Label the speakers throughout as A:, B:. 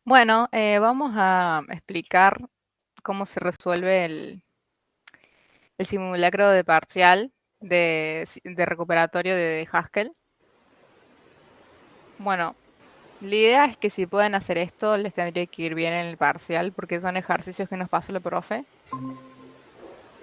A: Bueno, vamos a explicar cómo se resuelve el simulacro de parcial de recuperatorio de Haskell. Bueno, la idea es que si pueden hacer esto, les tendría que ir bien en el parcial, porque son ejercicios que nos pasó el profe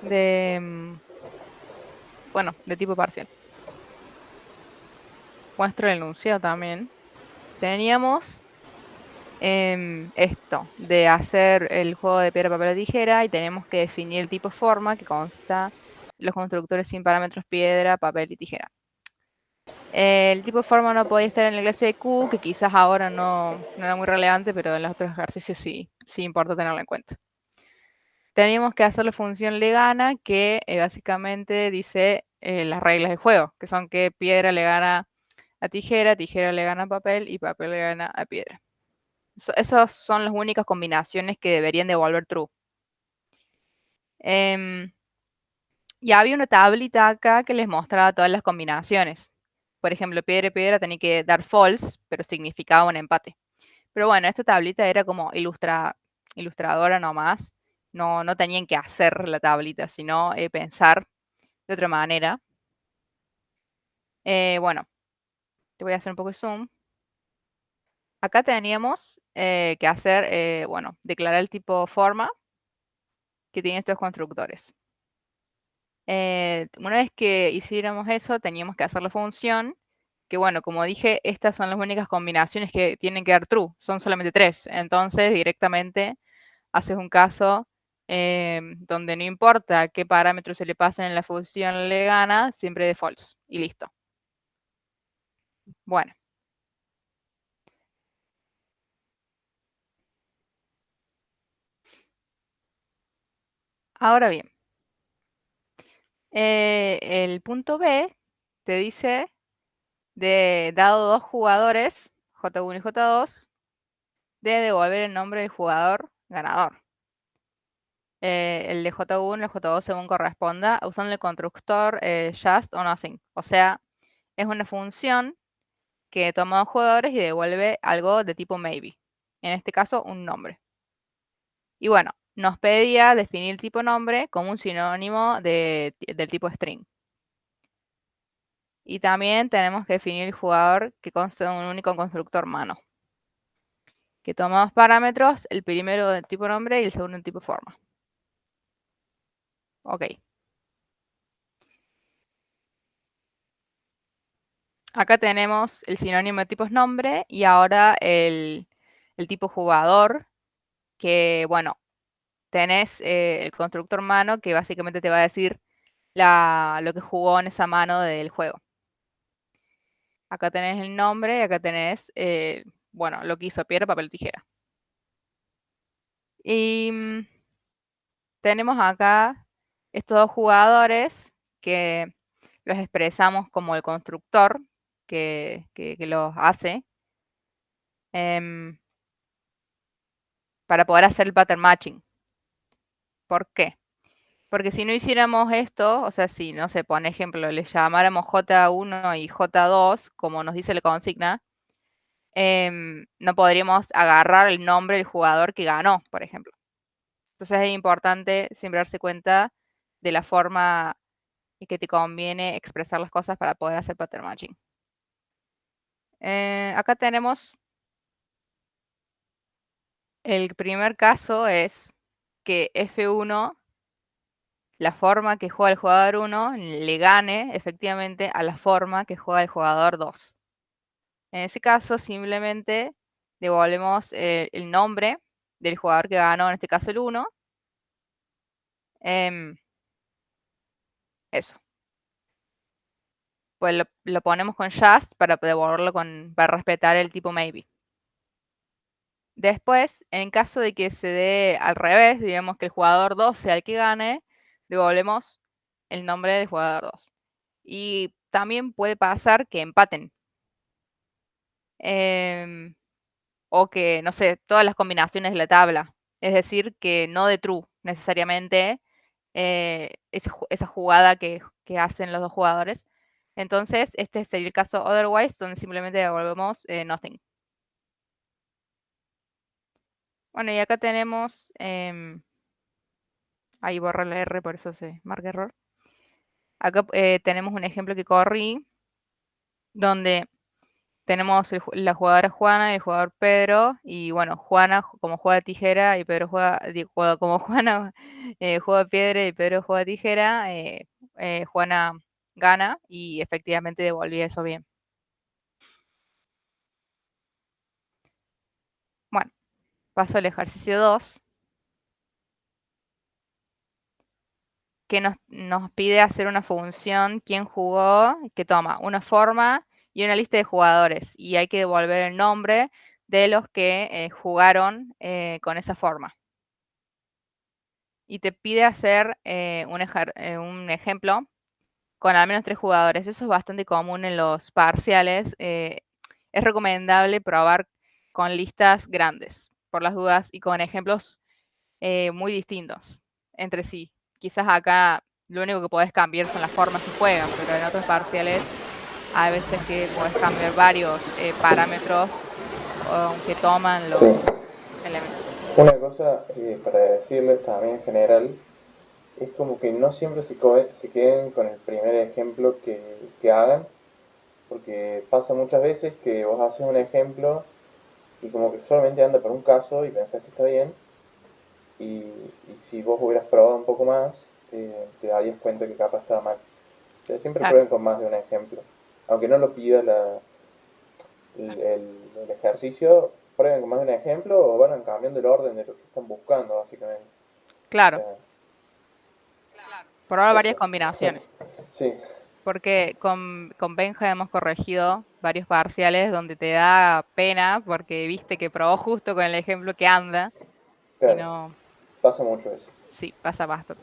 A: de, bueno, de tipo parcial. Muestro el enunciado también. Teníamos esto, de hacer el juego de piedra, papel o tijera, y tenemos que definir el tipo forma que consta de los constructores sin parámetros piedra, papel y tijera. El tipo de forma no podía estar en la clase de Q, que quizás ahora no era muy relevante, pero en los otros ejercicios sí importa tenerlo en cuenta. Teníamos que hacer la función le gana, que básicamente dice las reglas del juego, que son que piedra le gana a tijera, tijera le gana a papel y papel le gana a piedra. Esas son las únicas combinaciones que deberían devolver true. Y había una tablita acá que les mostraba todas las combinaciones. Por ejemplo, piedra y piedra tenía que dar false, pero significaba un empate. Pero bueno, esta tablita era como ilustradora nomás. No tenían que hacer la tablita, sino pensar de otra manera. Bueno, te voy a hacer un poco de zoom. Acá teníamos que hacer, bueno, declarar el tipo forma que tienen estos constructores. Una vez que hiciéramos eso, teníamos que hacer la función, que bueno, como dije, estas son las únicas combinaciones que tienen que dar true, son solamente 3. Entonces, directamente haces un caso donde no importa qué parámetros se le pasen en la función le gana, siempre de false, y listo. Bueno. Ahora bien, el punto B te dice, dado dos jugadores, J1 y J2, de devolver el nombre del jugador ganador. El de J1 y el J2 según corresponda, usando el constructor just o nothing. O sea, es una función que toma dos jugadores y devuelve algo de tipo maybe. En este caso, un nombre. Y bueno, nos pedía definir el tipo nombre como un sinónimo del tipo string. Y también tenemos que definir el jugador que consta de un único constructor mano. Que toma dos parámetros, el primero del tipo nombre y el segundo del tipo forma. Ok. Acá tenemos el sinónimo de tipo nombre y ahora el tipo jugador, que bueno, tenés el constructor mano que básicamente te va a decir lo que jugó en esa mano del juego. Acá tenés el nombre y acá tenés, bueno, lo que hizo piedra, papel, tijera. Y tenemos acá estos dos jugadores que los expresamos como el constructor que los hace. Para poder hacer el pattern matching. ¿Por qué? Porque si no hiciéramos esto, o sea, si, no sé, por ejemplo, le llamáramos J1 y J2, como nos dice la consigna, no podríamos agarrar el nombre del jugador que ganó, por ejemplo. Entonces es importante siempre darse cuenta de la forma que te conviene expresar las cosas para poder hacer pattern matching. Acá tenemos el primer caso, es que F1, la forma que juega el jugador 1 le gane efectivamente a la forma que juega el jugador 2. En ese caso, simplemente devolvemos el nombre del jugador que ganó, en este caso el 1. Eso. Pues lo ponemos con just para devolverlo para respetar el tipo maybe. Después, en caso de que se dé al revés, digamos que el jugador 2 sea el que gane, devolvemos el nombre del jugador 2. Y también puede pasar que empaten. O que, no sé, todas las combinaciones de la tabla. Es decir, que no de true necesariamente esa jugada que hacen los dos jugadores. Entonces, este sería el caso otherwise, donde simplemente devolvemos nothing. Bueno, y acá tenemos, ahí borra la R, por eso se marca error. Acá tenemos un ejemplo que corrí, donde tenemos la jugadora Juana y el jugador Pedro, y bueno, Juana como juega tijera y Pedro juega como Juana juega piedra y Pedro juega tijera, Juana gana y efectivamente devolvía eso bien. Bueno, paso al ejercicio 2, que nos pide hacer una función, quién jugó, que toma una forma y una lista de jugadores, y hay que devolver el nombre de los que jugaron con esa forma. Y te pide hacer un ejemplo con al menos 3 jugadores. Eso es bastante común en los parciales. Es recomendable probar con listas grandes, por las dudas, y con ejemplos muy distintos entre sí. Quizás acá lo único que podés cambiar son las formas que juegan, pero en otros parciales hay veces que podés cambiar varios parámetros que toman
B: Sí.
A: los elementos.
B: Una cosa para decirles también en general es como que no siempre se queden con el primer ejemplo que hagan, porque pasa muchas veces que vos haces un ejemplo y como que solamente anda por un caso y pensás que está bien, y si vos hubieras probado un poco más, te darías cuenta que capaz estaba mal. O sea, siempre
A: Claro,
B: prueben con más de un ejemplo. Aunque no lo pida el ejercicio, prueben con más de un ejemplo o van cambiando el orden de lo que están buscando, básicamente. O
A: claro.
B: sea,
A: Probar varias
B: eso.
A: combinaciones.
B: Sí,
A: Porque con Benja hemos corregido varios parciales donde te da pena porque viste que probó justo con el ejemplo que anda y
B: claro.
A: no,
B: Pasa mucho eso.
A: sí, pasa bastante.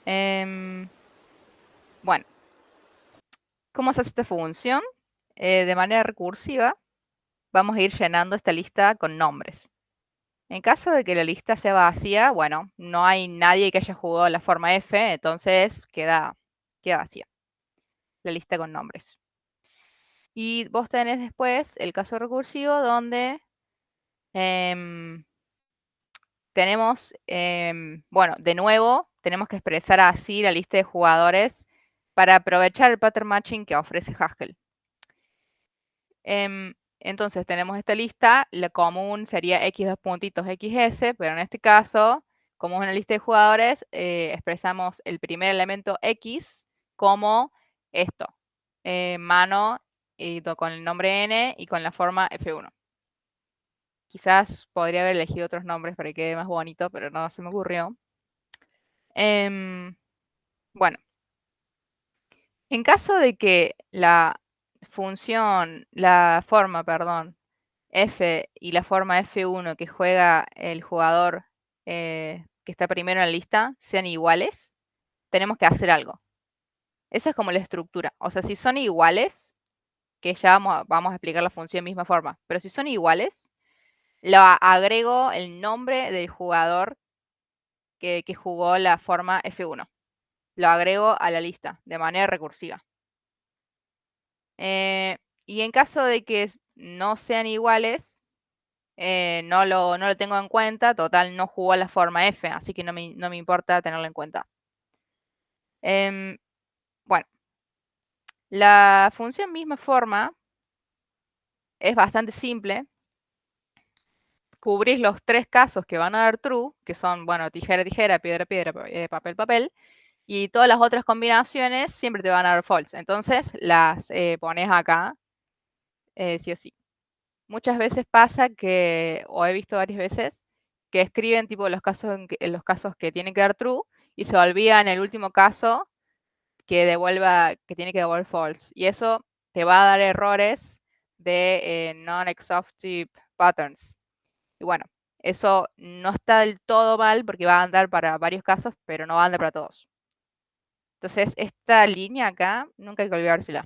A: Em, bueno, ¿cómo se hace esta función? De manera recursiva, vamos a ir llenando esta lista con nombres. En caso de que la lista sea vacía, bueno, no hay nadie que haya jugado la forma F, entonces queda vacía la lista con nombres. Y vos tenés después el caso recursivo donde em, tenemos, bueno, de nuevo, tenemos que expresar así la lista de jugadores para aprovechar el pattern matching que ofrece Haskell. Entonces tenemos esta lista, la común sería x dos puntitos xs, pero en este caso, como es una lista de jugadores, expresamos el primer elemento x como esto, mano y con el nombre n y con la forma f1. Quizás podría haber elegido otros nombres para que quede más bonito, pero no se me ocurrió. Bueno, en caso de que la forma, perdón, f y la forma f1 que juega el jugador que está primero en la lista sean iguales, tenemos que hacer algo. Esa es como la estructura. O sea, si son iguales, que ya vamos a explicar la función de misma forma, pero si son iguales, lo agrego el nombre del jugador que jugó la forma F1. Lo agrego a la lista de manera recursiva. Y en caso de que no sean iguales, no lo tengo en cuenta. Total, no jugó la forma F, así que no me importa tenerlo en cuenta. Bueno, la función misma forma es bastante simple. Cubrís los 3 casos que van a dar true, que son, bueno, tijera, tijera, piedra, piedra, papel, papel. Y todas las otras combinaciones siempre te van a dar false. Entonces las pones acá, sí o sí. Muchas veces pasa que, o he visto varias veces, que escriben tipo en los casos que tienen que dar true y se olvidan el último caso que tiene que devolver false. Y eso te va a dar errores de non-exhaustive patterns. Y bueno, eso no está del todo mal porque va a andar para varios casos, pero no va a andar para todos. Entonces, esta línea acá, nunca hay que olvidársela.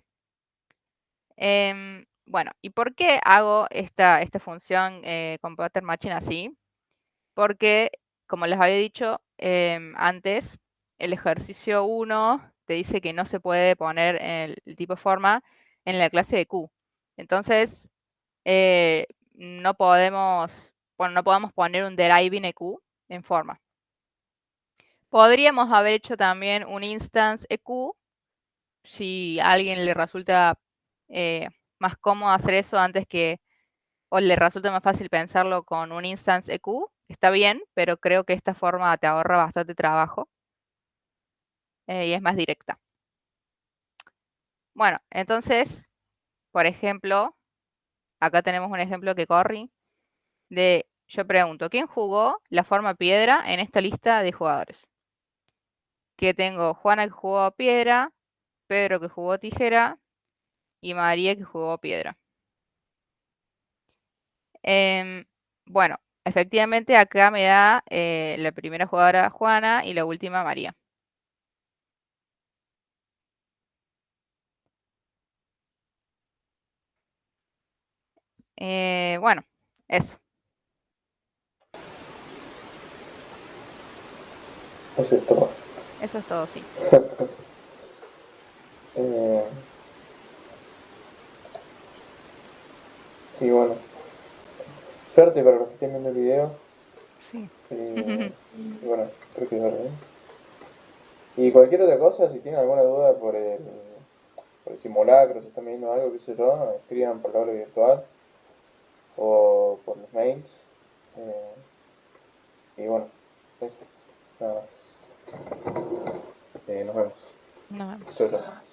A: Bueno, ¿y por qué hago esta función con pattern matching así? Porque, como les había dicho antes, el ejercicio 1 te dice que no se puede poner el tipo forma en la clase de Q. Entonces, no podemos bueno, no podamos poner un deriving EQ en forma. Podríamos haber hecho también un instance EQ, si a alguien le resulta más cómodo hacer eso antes que, o le resulta más fácil pensarlo con un instance EQ, está bien, pero creo que esta forma te ahorra bastante trabajo y es más directa. Bueno, entonces, por ejemplo, acá tenemos un ejemplo que corrí de, yo pregunto, ¿quién jugó la forma piedra en esta lista de jugadores? Que tengo Juana que jugó piedra, Pedro que jugó tijera y María que jugó piedra. Em, bueno, efectivamente acá me da la primera jugadora Juana y la última María. Bueno, eso,
B: Eso es todo.
A: eso es todo, sí.
B: Eh, sí, bueno. Suerte para los que estén viendo el video.
A: Sí.
B: Y bueno, creo que es verdad. Y cualquier otra cosa, si tienen alguna duda por el simulacro, si están viendo algo, qué sé yo, escriban por la aula virtual o por los mails. Eh, y bueno, eso, nada más. Nos vemos.
A: Nos vemos.
B: Chau, chau.